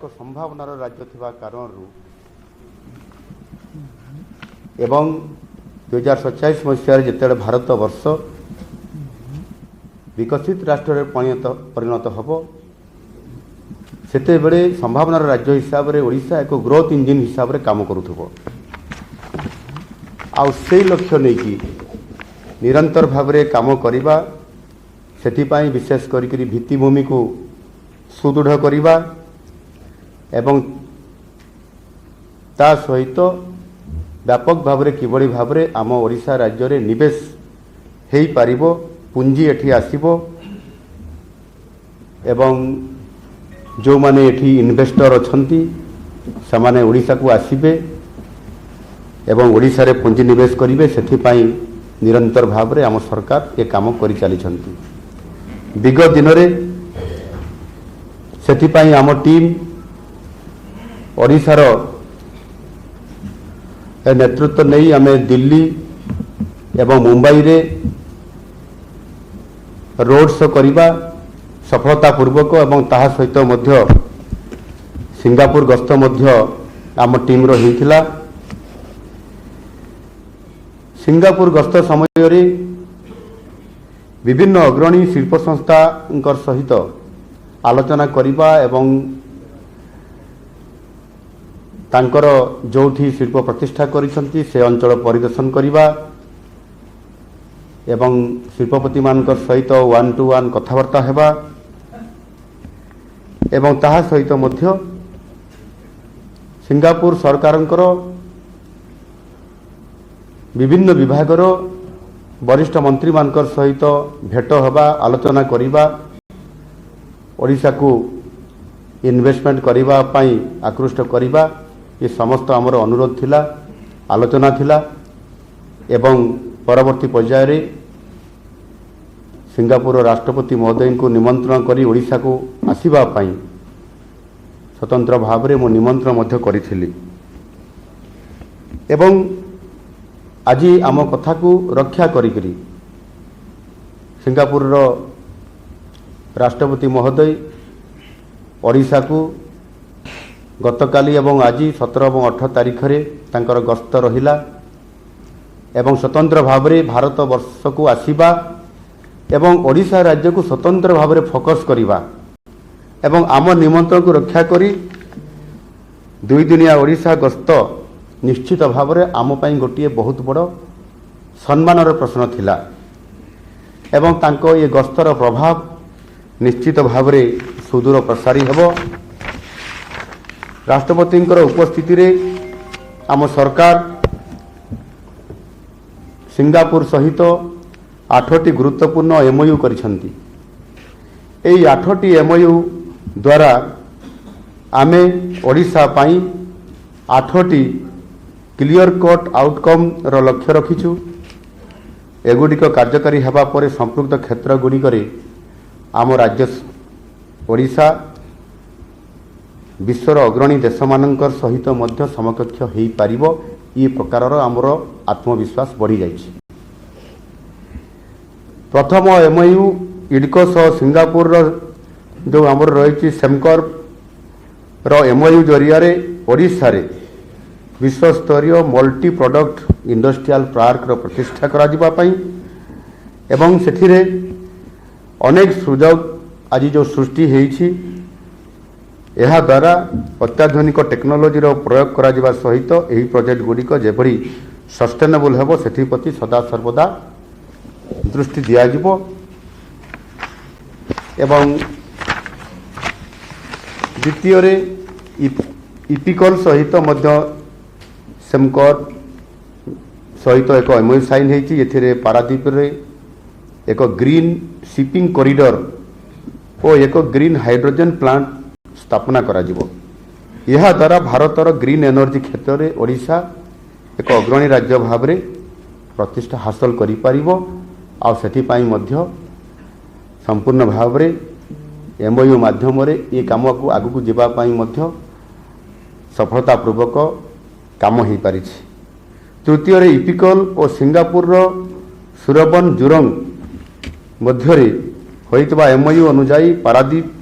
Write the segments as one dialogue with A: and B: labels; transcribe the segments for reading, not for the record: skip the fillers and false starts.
A: संभावनार राज्य थिबा कारणरू एवं 2047 मसीह जिते भारत वर्ष विकसित राष्ट्र परिणत हम सेते बेले संभावनार राज्य हिसाब से ओडिशा एक ग्रोथ इंजिन हिसाब से काम करुथबो आउ से लक्ष्य नहीं कि निरंतर भाव में काम करवा सेथिपाई विशेष करी भित्तिभूमि को सुदृढ़ करवा एवं ता सहित व्यापक भाव में किभली भाव में आम ओडिशा राज्य में निवेश हो पारिबो पुंजी एठी आसीबो एवं जो माने एठी इन्वेस्टर अछंती समाने ओडिशा को आसीबे एवं ओडिशा रे पुंजी निवेश करिवे सेथिपाई निरंतर भाव में आम सरकार ये काम करि चलीछंती विगत दिन रे सेथिपाई आम टीम ओडिशार नेतृत्व नहीं आम दिल्ली एवं मुंबई रे रोड शो करवा सफलतापूर्वक एवं ताहा सहित मध्य सिंगापुर गस्त मध्य आम टीम रो हिथिला। सिंगापुर गस्त समय रे विभिन्न अग्रणी शिल्प संस्था सहित आलोचना करवा एवं तांकर जोठी शिल्प प्रतिष्ठा करिसंती से अंचल परिदर्शन करवा एवं शिल्पपति मान सहित 1-to-1 कथबार्ता हेबा एवं ताहा सहित मध्य सिंगापुर सरकारंकर विभिन्न विभागर वरिष्ठ मंत्री मान सहित भेट हेबा आलोचना करवा ओडिशा को इन्वेस्टमेंट करबा पई आकृष्ट करवा ये समस्त आमर अनुरोध थिला आलोचना थिला एवं परवर्ती पर्याय रे सिंगापुर राष्ट्रपति महोदय को निमंत्रण करी ओडिशा को आसीबा पई स्वतंत्र भाव रे मो निमंत्रण मध्य करिथिली एवं आज आम कथा को रक्षा करी सिंगापुर रो राष्ट्रपति महोदय ओडिशा को गतकाली एवं आज 17 और 18 तारीख रे तांकर गस्त रहिला एवं स्वतंत्र भाव में भारत वर्ष को आसीबा एवं ओडिशा राज्य को स्वतंत्र भाव में फोकस करवा एवं आम निमंत्रण को रक्षा करी 2 दिनिया ओडिशा गस्त निश्चित भाव में आम पई गोटे बहुत बड़ सम्मानर प्रश्न थिला एवं तांको ये गस्तर प्रभाव निश्चित भाव में सुदूर प्रसारी हेबो। राष्ट्रपति उपस्थिति रे आम सरकार सिंगापुर सहित 8टी गुरुत्वपूर्ण एमओयू करिसंती। एई 8टी एमओयू द्वारा आमे ओडिशा पाई 8टी क्लियर कट आउटकम रो लक्ष्य रखिछु। एगुड़िक कार्यकारी हेबा परे संपृक्त क्षेत्र गुड़िकरे आम राज्य ओडिशा विश्वर अग्रणी देश मानकर सहित मध्य समकक्ष हो पारिबो ये प्रकार आमर आत्मविश्वास बढ़ी जाइछि। प्रथम एमओयू इडको सह सिंगापुर जो आमर रही सेमकर रो एमओयू जरिया रे ओडिशा रे विश्वस्तरीय मल्टी प्रोडक्ट इंडस्ट्रियल पार्क रो प्रतिष्ठा करा जिबा पई एवं सेथिरे अनेक सुजोग आज जो सृष्टि हेछि यह द्वारा अत्याधुनिक टेक्नोलोजी रो प्रयोग करा जिबा सहित एही प्रोजेक्ट गुड़िक जेभली सस्टेनेबल हेबो सेथिप्रति सदा सर्वदा दृष्टि दिया जिवो एवं द्वितीय रे इपिकल सहित मध्य सेमकर सहित एक एमओयू साइन हेछि। एथिरे पारादीप रे एक ग्रीन शिपिंग कॉरिडोर और एक ग्रीन हाइड्रोजन प्लांट स्थापना करा जिवो। यह द्वारा भारतर ग्रीन एनर्जी क्षेत्र में ओडिशा एक अग्रणी राज्य भाव में प्रतिष्ठा हासिल करि पारिबो आ सेथिपाई मध्य संपूर्ण भाव में एमओयू माध्यम रे ये काम को आगु को जीवा पाई मध्य सफलतापूर्वक काम हो पारि। तृतीय रे इपिकल और सिंगापुर रो सुरबन जुरंग मध्य होइतबा एमओयू अनुसार पारादीप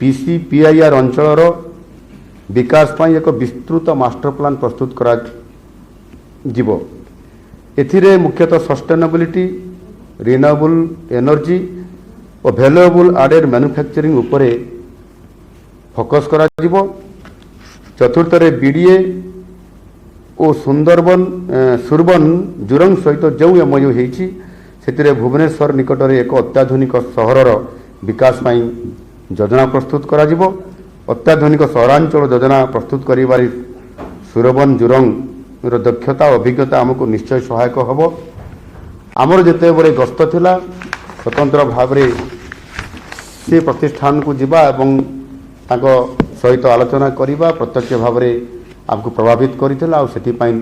A: पीसीपीआईआर अंचल विकास पाई एक विस्तृत मास्टर प्लान प्रस्तुत करा जिवो। एथिरे मुख्यतः सस्टेनेबिलिटी, रिन्यूएबल एनर्जी और वैल्यूएबल एडेड मैन्युफैक्चरिंग उपरे फोकस करा जिवो। चतुर्थ बीडीए और सुरबन जुरंग सहित जो एमओयू होती से भुवनेश्वर निकट में एक अत्याधुनिक सहरर विकास पाई योजना प्रस्तुत करा जिवो। अत्याधुनिक सहरांचल योजना प्रस्तुत करिबारी सुरबन जुरंग दक्षता और अभिज्ञता आमको निश्चय सहायक हम। आमर जिते बड़े गस्त थिला स्वतंत्र भाव में से प्रतिष्ठान को जीवा एवं ताको सहित आलोचना करिबा प्रत्यक्ष भाव में आमको प्रभावित करथिला और सेतिपाई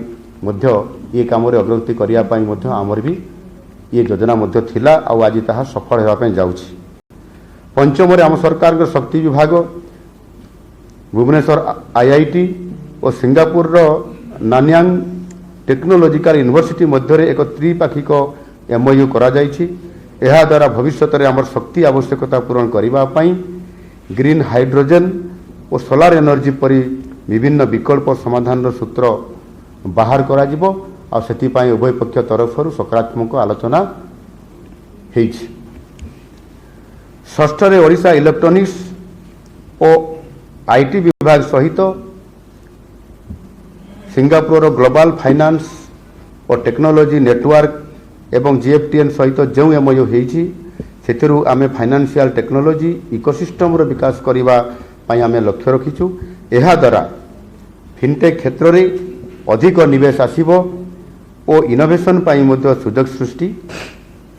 A: मध्य ये काम रे अग्रगति करिया पाई मध्य आमर भी ये योजना मध्य थिला और आज ताहा सफल हेबा पाई जाउछि। पंचम रे आम सरकार के शक्ति विभाग भुवनेश्वर आईआईटी और सिंगापुर रो नान्यांग टेक्नोलॉजिकल यूनिवर्सिटी मध्य एक त्रिपाक्षिक एमओयू करा जायछि। एहा द्वारा भविष्य में आमर शक्ति आवश्यकता पूरण करिबा पाई ग्रीन हाइड्रोजन और सोलार एनर्जी परि विभिन्न विकल्प समाधान सूत्र बाहर करा जिवो और सेतिपाई उभय पक्ष तरफ सकारात्मक आलोचना हेछि। षष्ठ रे ओडिशा इलेक्ट्रोनिक्स और आईटी विभाग सहित सिंगापुर ग्लोबल फाइनेंस और टेक्नोलॉजी नेटवर्क एवं जीएफटीएन सहित जो एमओयू होती से आम फाइनेंशियल टेक्नोलॉजी इकोसिस्टम रो विकास करने आम लक्ष्य रखीचु। यह द्वारा फिनटेक क्षेत्र में अधिक निवेश आसीबो और इनोवेशन पाई मध्य सुजोग सृष्टि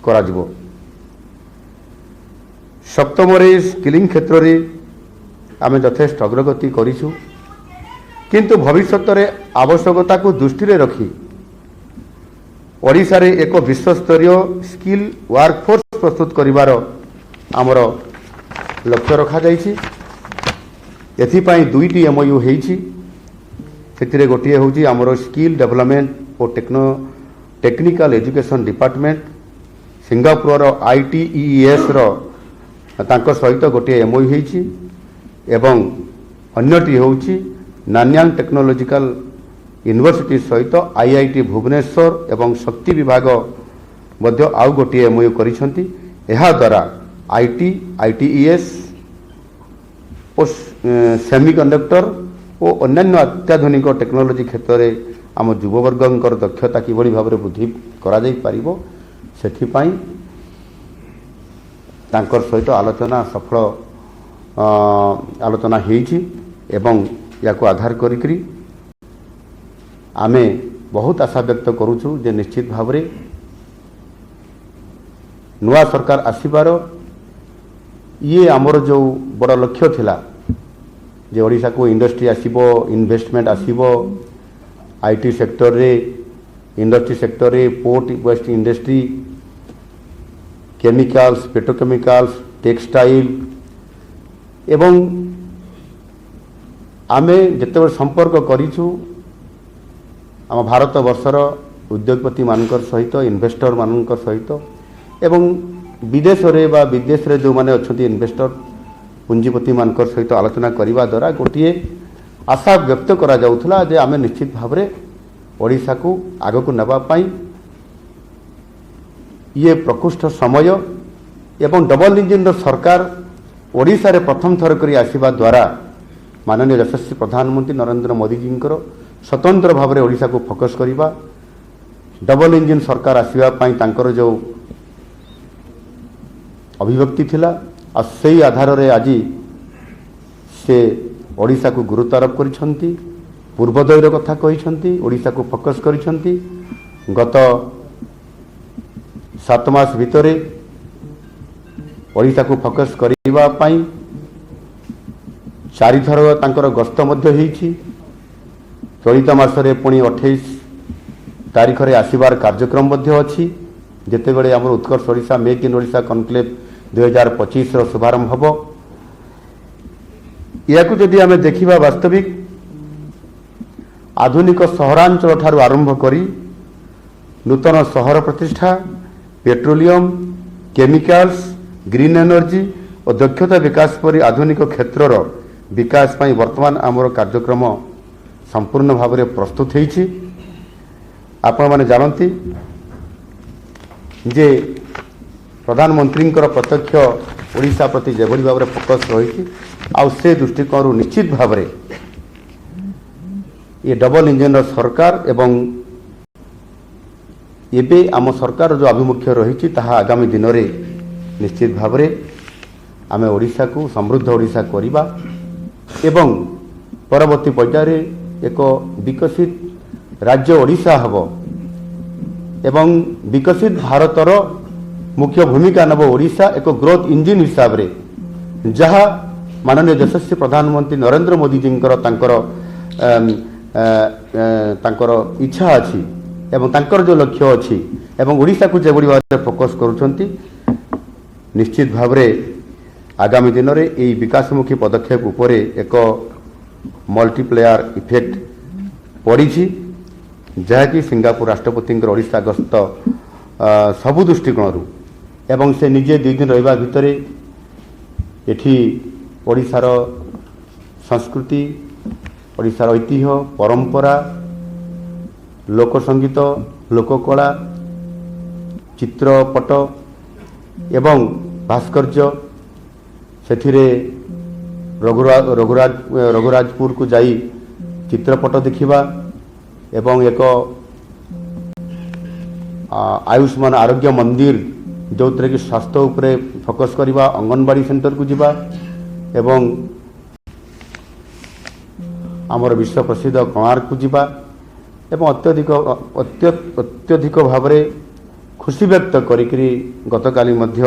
A: करा जिवो। सप्तम रे स्किलिंग क्षेत्र में आम यथेष्ट अग्रगति करिछु किंतु भविष्य रे आवश्यकता को दृष्टि रे रखी ओडिशा रे एक विश्वस्तरीय स्किल वर्कफोर्स प्रस्तुत करिवार आमर लक्ष्य रखा जाइछि। एथिपाई दुईटी एमओयू होइछि। सेतिरे गोटिए होउछि आमर स्किल डेवलपमेंट और technical education department Singapore ITES रो तांको सहित गोटिए एमओयू होइछि एवं अन्यटी होउछि नान्यांग टेक्नोलॉजिकल यूनिवर्सिटी सहित आईआईटी भुवनेश्वर एवं शक्ति विभाग मध्य आउ गोटे एमओयू करिसेंती। एहा द्वारा आईटी आईटीईएस और सेमीकंडक्टर और अन्य अत्याधुनिक टेक्नोलॉजी क्षेत्र में आम युववर्गंकर दक्षता किभली भाव में वृद्धि करा जाई पारिबो सेथिपाई तांकर सहित आलोचना सफल आलोचना हेछि एवं याको आधार करिकरी आमे बहुत आशा व्यक्त करूछु जे निश्चित भाव में नुआ सरकार आसीबार ये आमर जो बड़ लक्ष्य थिला जे ओडिशा को इंडस्ट्री आसीबो इन्वेस्टमेंट आसीबो आईटी सेक्टर रे इंडस्ट्री सेक्टर रे पोर्ट वेस्ट इंडस्ट्री केमिकल्स पेट्रोकेमिकल्स टेक्सटाइल एवं आमे जेते संपर्क करिछु आम भारत वर्षर उद्योगपति मानकर सहित इन्वेस्टर मानकर सहित एवं विदेश रे बा विदेश रे जो माने अछंती इन्वेस्टर पूंजीपति मानकर सहित आलोचना करिबा द्वारा गोटिए आशा व्यक्त करा जाउथला जे आमे निश्चित भाव में ओडिशा को आग को नबा पाई ये प्रकृष्ट समय एवं डबल इंजिन रो सरकार ओडिशा रे प्रथम थर करी आसीबा द्वारा माननीय यशस्वी प्रधानमंत्री नरेंद्र मोदी जी स्वतंत्र भाव में ओडिशा को फोकस करिबा डबल इंजिन सरकार आसीबा पाई तांकर जो अभिव्यक्ति थिला आ सेही आधार रे आज से ओडिशा को गुरुत्व आरोप करिसंती पूर्वोदयर कथा कहिसंती ओडिशा को फोकस करिसंती। गत 7 मास भितरे ओडिशा को फोकस करिबा पाई 4 थर तांकर गस्त मध्य हेछि। चलित मासरे पुणी 28 तारीख रे आसीबार कार्यक्रम मध्य अछि जेतेबेले आमर Utkarsh Odisha make in Odisha conclave 2025 रो शुभारंभ हबो। याकु जदि आमे देखिबा वास्तविक आधुनिक सहरांचल ठारू आरंभ करी नूतन सहर प्रतिष्ठा पेट्रोलियम केमिकल्स ग्रीन एनर्जी और दक्षता विकास परि आधुनिक क्षेत्रर विकास पाई वर्तमान आमर कार्यक्रम संपूर्ण भाव में प्रस्तुत होती। आपण माने जानती जे प्रधानमंत्री प्रत्यक्ष ओडिशा प्रति जेभली भाव में फोकस रही आ से दृष्टिकोण निश्चित भाव में ये डबल इंजन सरकार एवं एबे आम सरकार जो आभिमुख्य रही ताहा आगामी दिन में निश्चित भाव में आम ओडिशा को समृद्ध ओडिशा करवा एवं परवर्ती पर्याय एक विकसित राज्य ओडिशा हब एवं विकसित भारतर मुख्य भूमिका नब ओडिशा एक ग्रोथ इंजिन हिसाब रे जहाँ माननीय यशस्वी प्रधानमंत्री नरेंद्र मोदी जी तांकर इच्छा अच्छी एवं तांकर जो लक्ष्य अच्छी एवं ओडिशा को जेभली भाव में फोकस करुछंती निश्चित भाव में आगामी दिन में यही विकासमुखी पदक्षेप उपरे एक मल्टीप्लेयर इफेक्ट पड़ी जहाँकि सिंगापुर राष्ट्रपति ओडिशा गस्त सबु दृष्टिकोण एवं से निजे 2 दिन रहिबा भितरे एठी ओडिशार संस्कृति ओडिशार ऐतिह्य परंपरा लोक संगीत लोककला चित्रपट एवं भास्कर्य सेथिरे रघुराजपुर को जाई चित्रपट देखिबा एवं एक आयुष्मान आरोग्य मंदिर जो कि स्वास्थ्य उपरे फोकस करवा अंगनवाड़ी सेंटर को जीवा एवं आमर विश्व प्रसिद्ध कोणार्क को जीवा एवं अत्यधिक भाव में खुशी व्यक्त करी गतकाली मध्य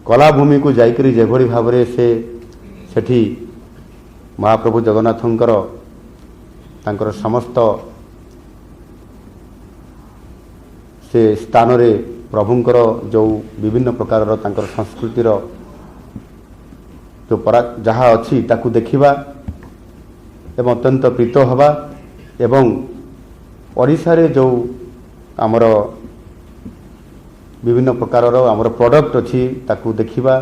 A: कलाभूमि को जाइकरी जेभली भाव में से सेठी महाप्रभु जगन्नाथंकर तांकर समस्त से स्थान रे प्रभुंकर जो विभिन्न प्रकार तांकर संस्कृतिर जो जहाँ अच्छी ताकू देखिबा एवं अत्यंत प्रीत हवा एवं ओडिशा रे जो आमर विभिन्न प्रकार आमर प्रोडक्ट अच्छी ताकू देखिबा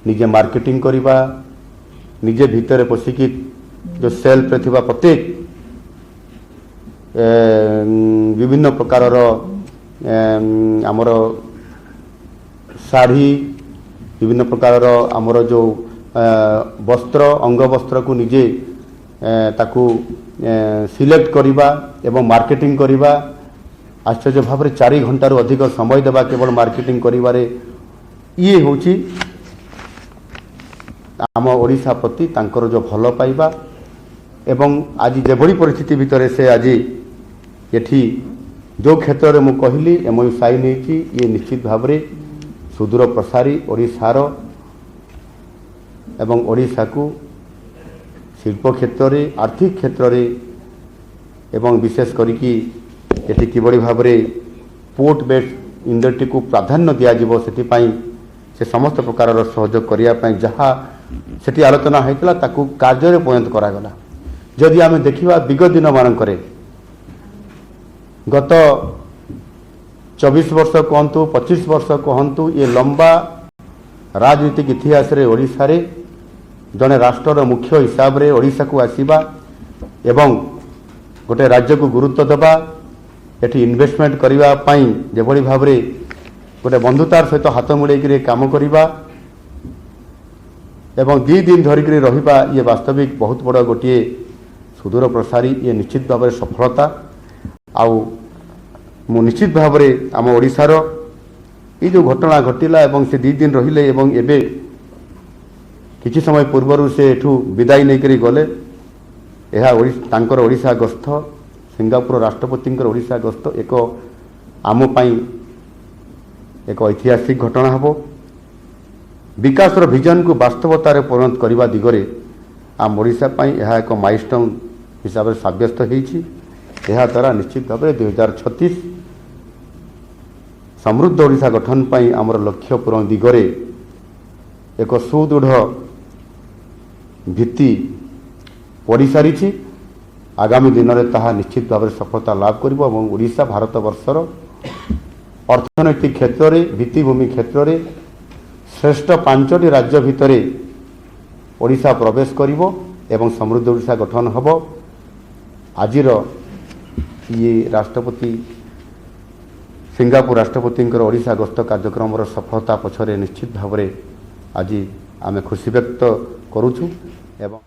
A: निजे मार्केटिंग करिबा निजे भितर पशिकी जो सेल्फ रे थिबा प्रत्येक विभिन्न प्रकार आमर शाढ़ी विभिन्न प्रकार आमर जो वस्त्र अंग वस्त्र को निजे ताकू सिलेक्ट करिबा एवं मार्केटिंग करिबा आश्चर्य भाव में 4 घंटा अधिक समय देवा केवल मार्केटिंग करिबारे ये होची आम ओडिशा प्रति तांकर जो भल पाइबा एवं आज जेभली परिस्थिति भितर से आज एठी जो क्षेत्र में कहली एमओयू साइन होती ये निश्चित भाव में सुदूर प्रसारी ओडिशार एवं ओडिशा को शिल्प क्षेत्र में आर्थिक क्षेत्र में एवं विशेष करिकी एठी किभली भाव में पोर्ट बेस्ड इंडस्ट्री को प्राधान्य दिज्व से समस्त प्रकार सहयोग करने जहाँ सेठी आलोचना होता ताकू कार्य परिणत करागला। जदि आम देखा विगत दिन मानक गत 24 वर्ष कहतु 25 वर्ष कहतु ये लंबा राजनीतिक इतिहास रे ओडिशा रे जड़े राष्ट्र मुख्य हिसाब रे ओडिशा को आसीबा एवं गोटे राज्य को गुरुत्व देवा एटी इन्वेस्टमेंट करबा पई जेभली भाव रे गोटे बंधुतार सहित हाथ मिलैकरी काम करबा एवं 2 दिन धरिक रहिबा ये वास्तविक बहुत बड़ गोटे सुदूर प्रसारी ये निश्चित भाव में सफलता आउ मु निश्चित भाव में आम ओडिशार ये जो घटना घटिला एवं से 2 दिन रहिले एवं एबे किछि समय पूर्व से एठू विदाई नहीं करी गले तांकर ओडिशा गस्थ सिंगापुर राष्ट्रपति ओडिशा गस्त एक आम पाई एक ऐतिहासिक घटना हबो विकास विजन को वास्तवतार परिणत करने दिगरे आम ओडिशा पाई यह एक माइलस्टोन हिसाब से सब्यस्त होती यह द्वारा निश्चित भाव में 2036 समृद्ध ओडिशा गठन पाई आमर लक्ष्य पूरण दिगरे एक सुदृढ़ भित्ति पड़ी सारी आगामी दिन में ताहा निश्चित भाव में सफलता लाभ करिबो एवं ओडिशा भारत वर्षर अर्थनैतिक क्षेत्र में भित्तिभूमि क्षेत्र में श्रेष्ठ 5टी राज्य भितर ओडिशा प्रवेश करिवो एवं समृद्ध ओडिशा गठन हब। आजिर ये राष्ट्रपति सिंगापुर राष्ट्रपति ओडिशा गस्त कार्यक्रम सफलता पछरे निश्चित भाव आज आमे खुशी व्यक्त करूछु एवं